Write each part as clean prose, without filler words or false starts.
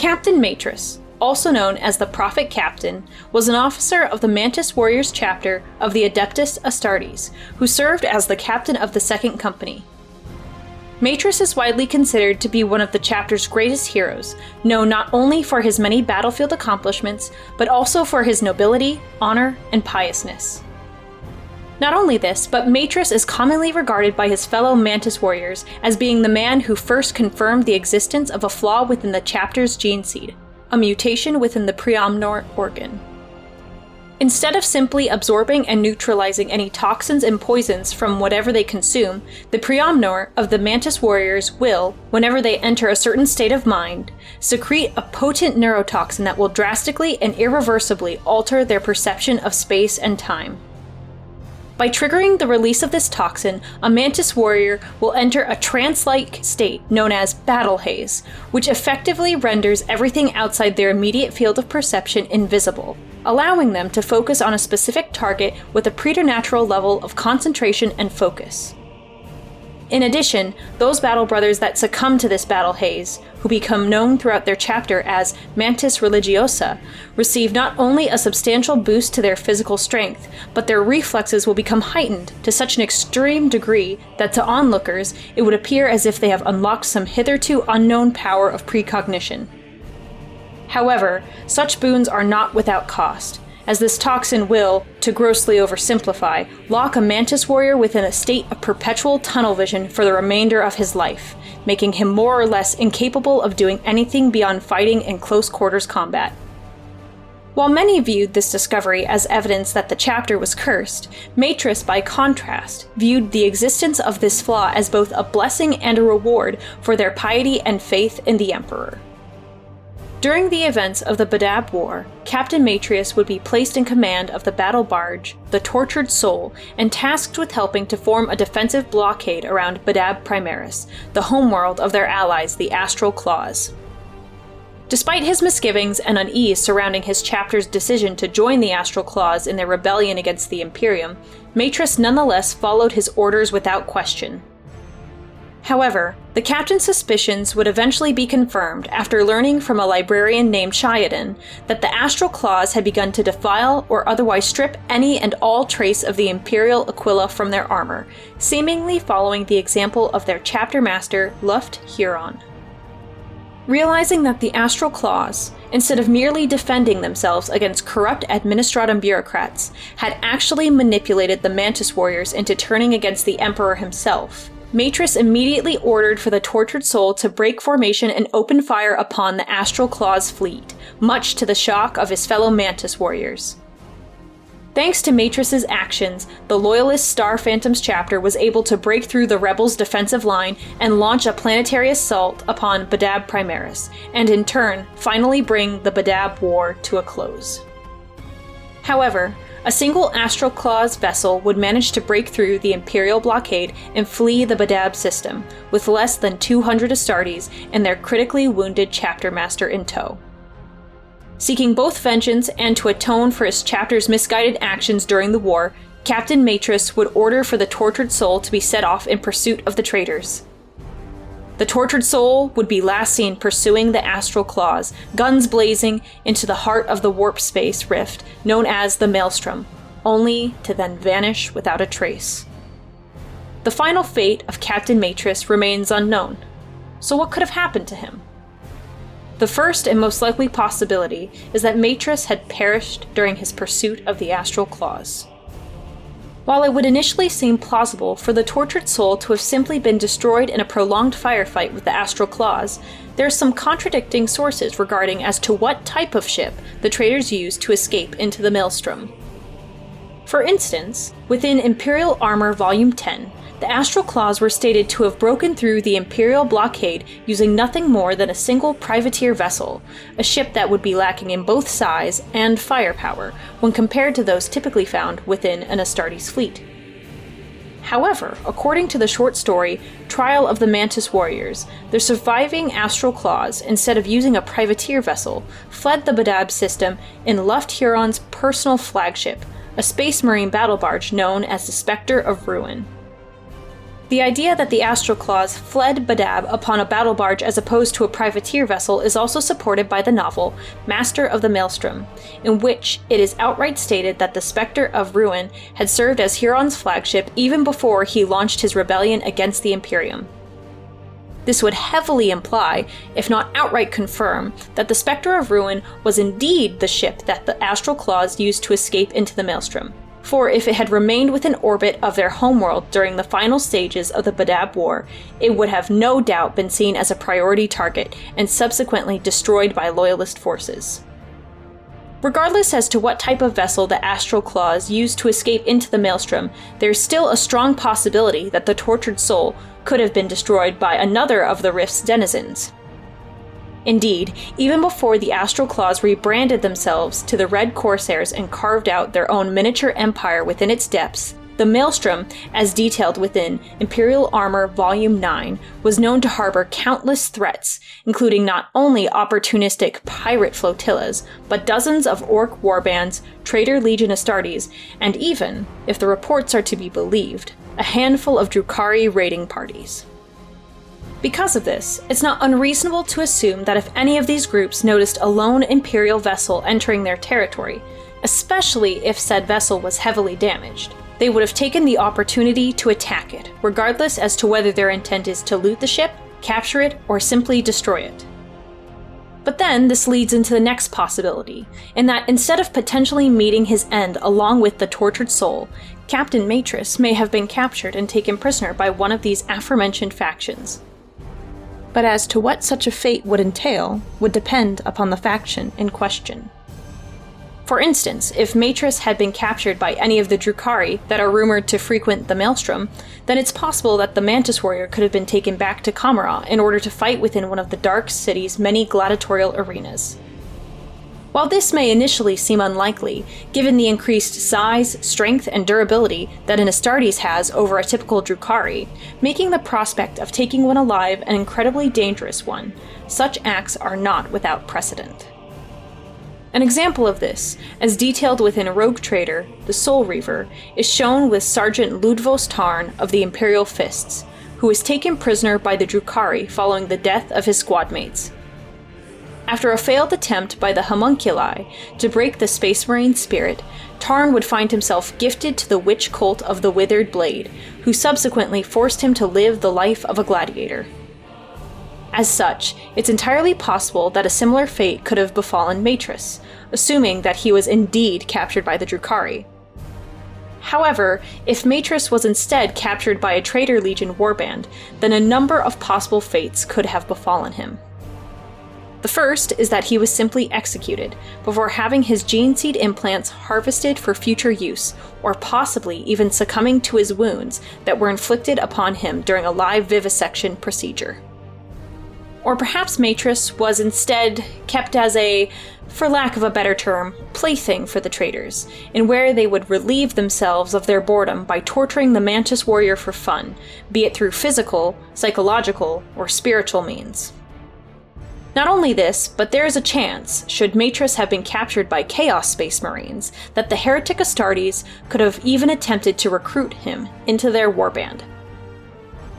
Captain Maetrus, also known as the Prophet Captain, was an officer of the Mantis Warriors chapter of the Adeptus Astartes, who served as the captain of the Second Company. Maetrus is widely considered to be one of the chapter's greatest heroes, known not only for his many battlefield accomplishments, but also for his nobility, honor, and piousness. Not only this, but Maetrus is commonly regarded by his fellow Mantis Warriors as being the man who first confirmed the existence of a flaw within the chapter's gene seed, a mutation within the preomnor organ. Instead of simply absorbing and neutralizing any toxins and poisons from whatever they consume, the preomnor of the Mantis Warriors will, whenever they enter a certain state of mind, secrete a potent neurotoxin that will drastically and irreversibly alter their perception of space and time. By triggering the release of this toxin, a Mantis Warrior will enter a trance-like state known as battle haze, which effectively renders everything outside their immediate field of perception invisible, allowing them to focus on a specific target with a preternatural level of concentration and focus. In addition, those battle brothers that succumb to this battle haze, who become known throughout their chapter as Mantis Religiosa, receive not only a substantial boost to their physical strength, but their reflexes will become heightened to such an extreme degree that to onlookers it would appear as if they have unlocked some hitherto unknown power of precognition. However, such boons are not without cost, as this toxin will, to grossly oversimplify, lock a Mantis Warrior within a state of perpetual tunnel vision for the remainder of his life, making him more or less incapable of doing anything beyond fighting in close quarters combat. While many viewed this discovery as evidence that the chapter was cursed, Maetrus, by contrast, viewed the existence of this flaw as both a blessing and a reward for their piety and faith in the Emperor. During the events of the Badab War, Captain Maetrus would be placed in command of the battle barge, the Tortured Soul, and tasked with helping to form a defensive blockade around Badab Primaris, the homeworld of their allies, the Astral Claws. Despite his misgivings and unease surrounding his chapter's decision to join the Astral Claws in their rebellion against the Imperium, Maetrus nonetheless followed his orders without question. However, the captain's suspicions would eventually be confirmed after learning from a librarian named Shipard that the Astral Claws had begun to defile or otherwise strip any and all trace of the Imperial Aquila from their armor, seemingly following the example of their chapter master, Luft Huron. Realizing that the Astral Claws, instead of merely defending themselves against corrupt administratum bureaucrats, had actually manipulated the Mantis Warriors into turning against the Emperor himself, Maetrus immediately ordered for the Tortured Soul to break formation and open fire upon the Astral Claws fleet, much to the shock of his fellow Mantis Warriors. Thanks to Maetrus's actions, the Loyalist Star Phantoms chapter was able to break through the rebels' defensive line and launch a planetary assault upon Badab Primaris, and in turn, finally bring the Badab War to a close. However, a single Astral Claws vessel would manage to break through the Imperial blockade and flee the Badab system, with less than 200 Astartes and their critically wounded chapter master in tow. Seeking both vengeance and to atone for his chapter's misguided actions during the war, Captain Maetrus would order for the Tortured Soul to be set off in pursuit of the traitors. The Tortured Soul would be last seen pursuing the Astral Claws, guns blazing, into the heart of the warp space rift known as the Maelstrom, only to then vanish without a trace. The final fate of Captain Maetrus remains unknown, so what could have happened to him? The first and most likely possibility is that Maetrus had perished during his pursuit of the Astral Claws. While it would initially seem plausible for the Tortured Soul to have simply been destroyed in a prolonged firefight with the Astral Claws, there are some contradicting sources regarding as to what type of ship the traitors used to escape into the Maelstrom. For instance, within Imperial Armor Volume 10, the Astral Claws were stated to have broken through the Imperial blockade using nothing more than a single privateer vessel, a ship that would be lacking in both size and firepower when compared to those typically found within an Astartes fleet. However, according to the short story Trial of the Mantis Warriors, the surviving Astral Claws, instead of using a privateer vessel, fled the Badab system in Luft Huron's personal flagship, a Space Marine battle barge known as the Spectre of Ruin. The idea that the Astral Claws fled Badab upon a battle barge as opposed to a privateer vessel is also supported by the novel Master of the Maelstrom, in which it is outright stated that the Spectre of Ruin had served as Huron's flagship even before he launched his rebellion against the Imperium. This would heavily imply, if not outright confirm, that the Spectre of Ruin was indeed the ship that the Astral Claws used to escape into the Maelstrom. For if it had remained within orbit of their homeworld during the final stages of the Badab War, it would have no doubt been seen as a priority target and subsequently destroyed by Loyalist forces. Regardless as to what type of vessel the Astral Claws used to escape into the Maelstrom, there's still a strong possibility that the tortured soul could have been destroyed by another of the Rift's denizens. Indeed, even before the Astral Claws rebranded themselves to the Red Corsairs and carved out their own miniature empire within its depths, the Maelstrom, as detailed within Imperial Armor Volume 9, was known to harbor countless threats, including not only opportunistic pirate flotillas, but dozens of Orc warbands, traitor Legion Astartes, and even, if the reports are to be believed, a handful of Drukhari raiding parties. Because of this, it's not unreasonable to assume that if any of these groups noticed a lone Imperial vessel entering their territory, especially if said vessel was heavily damaged, they would have taken the opportunity to attack it, regardless as to whether their intent is to loot the ship, capture it, or simply destroy it. But then this leads into the next possibility, in that instead of potentially meeting his end along with the tortured soul, Captain Maetrus may have been captured and taken prisoner by one of these aforementioned factions. But as to what such a fate would entail would depend upon the faction in question. For instance, if Maetrus had been captured by any of the Drukhari that are rumored to frequent the Maelstrom, then it's possible that the Mantis Warrior could have been taken back to Kamara in order to fight within one of the Dark City's many gladiatorial arenas. While this may initially seem unlikely, given the increased size, strength, and durability that an Astartes has over a typical Drukhari, making the prospect of taking one alive an incredibly dangerous one, such acts are not without precedent. An example of this, as detailed within Rogue Trader, the Soul Reaver, is shown with Sergeant Ludvos Tarn of the Imperial Fists, who was taken prisoner by the Drukhari following the death of his squad mates. After a failed attempt by the homunculi to break the Space Marine spirit, Tarn would find himself gifted to the witch cult of the Withered Blade, who subsequently forced him to live the life of a gladiator. As such, it's entirely possible that a similar fate could have befallen Maetrus, assuming that he was indeed captured by the Drukhari. However, if Maetrus was instead captured by a Traitor Legion warband, then a number of possible fates could have befallen him. The first is that he was simply executed, before having his gene seed implants harvested for future use, or possibly even succumbing to his wounds that were inflicted upon him during a live vivisection procedure. Or perhaps Maetrus was instead kept as a, for lack of a better term, plaything for the traitors, in where they would relieve themselves of their boredom by torturing the Mantis Warrior for fun, be it through physical, psychological, or spiritual means. Not only this, but there is a chance, should Maetrus have been captured by Chaos Space Marines, that the heretic Astartes could have even attempted to recruit him into their warband.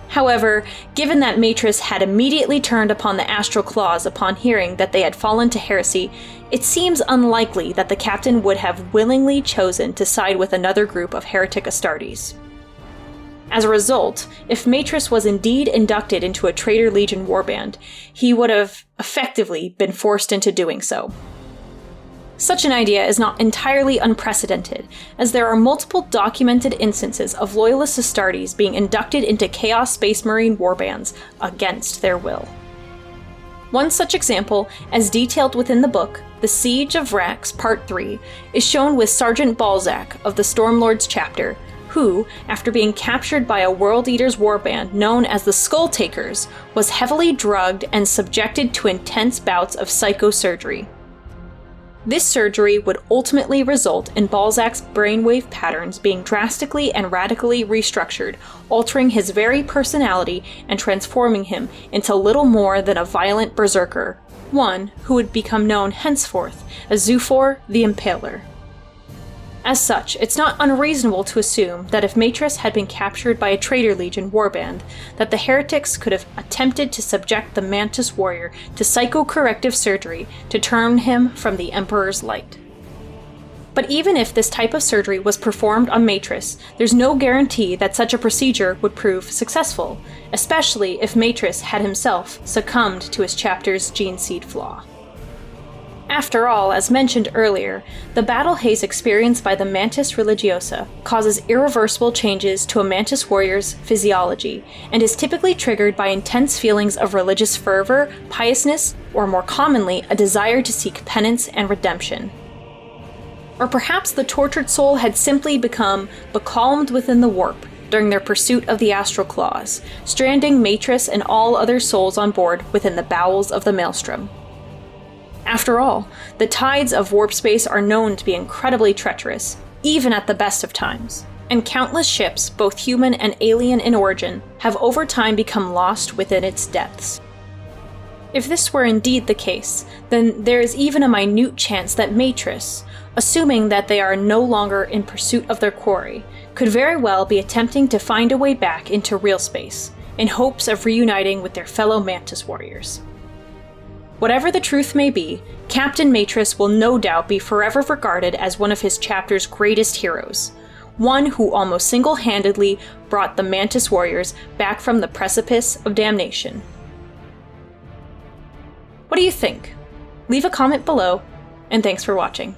However, given that Maetrus had immediately turned upon the Astral Claws upon hearing that they had fallen to heresy, it seems unlikely that the captain would have willingly chosen to side with another group of heretic Astartes. As a result, if Maetrus was indeed inducted into a Traitor Legion warband, he would have effectively been forced into doing so. Such an idea is not entirely unprecedented, as there are multiple documented instances of Loyalist Astartes being inducted into Chaos Space Marine warbands against their will. One such example, as detailed within the book, The Siege of Rax Part 3, is shown with Sergeant Balzac of the Stormlords chapter, who, after being captured by a World Eaters warband known as the Skull Takers, was heavily drugged and subjected to intense bouts of psychosurgery. This surgery would ultimately result in Balzac's brainwave patterns being drastically and radically restructured, altering his very personality and transforming him into little more than a violent berserker, one who would become known henceforth as Zufar the Impaler. As such, it's not unreasonable to assume that if Maetrus had been captured by a traitor legion warband, that the heretics could have attempted to subject the Mantis Warrior to psychocorrective surgery to turn him from the Emperor's light. But even if this type of surgery was performed on Maetrus, there's no guarantee that such a procedure would prove successful, especially if Maetrus had himself succumbed to his chapter's gene seed flaw. After all, as mentioned earlier, the battle haze experienced by the Mantis Religiosa causes irreversible changes to a Mantis Warrior's physiology, and is typically triggered by intense feelings of religious fervor, piousness, or more commonly, a desire to seek penance and redemption. Or perhaps the tortured soul had simply become becalmed within the warp during their pursuit of the Astral Claws, stranding Maetrus and all other souls on board within the bowels of the Maelstrom. After all, the tides of warp space are known to be incredibly treacherous, even at the best of times, and countless ships, both human and alien in origin, have over time become lost within its depths. If this were indeed the case, then there is even a minute chance that Maetrus, assuming that they are no longer in pursuit of their quarry, could very well be attempting to find a way back into real space, in hopes of reuniting with their fellow Mantis Warriors. Whatever the truth may be, Captain Maetrus will no doubt be forever regarded as one of his chapter's greatest heroes, one who almost single-handedly brought the Mantis Warriors back from the precipice of damnation. What do you think? Leave a comment below, and thanks for watching.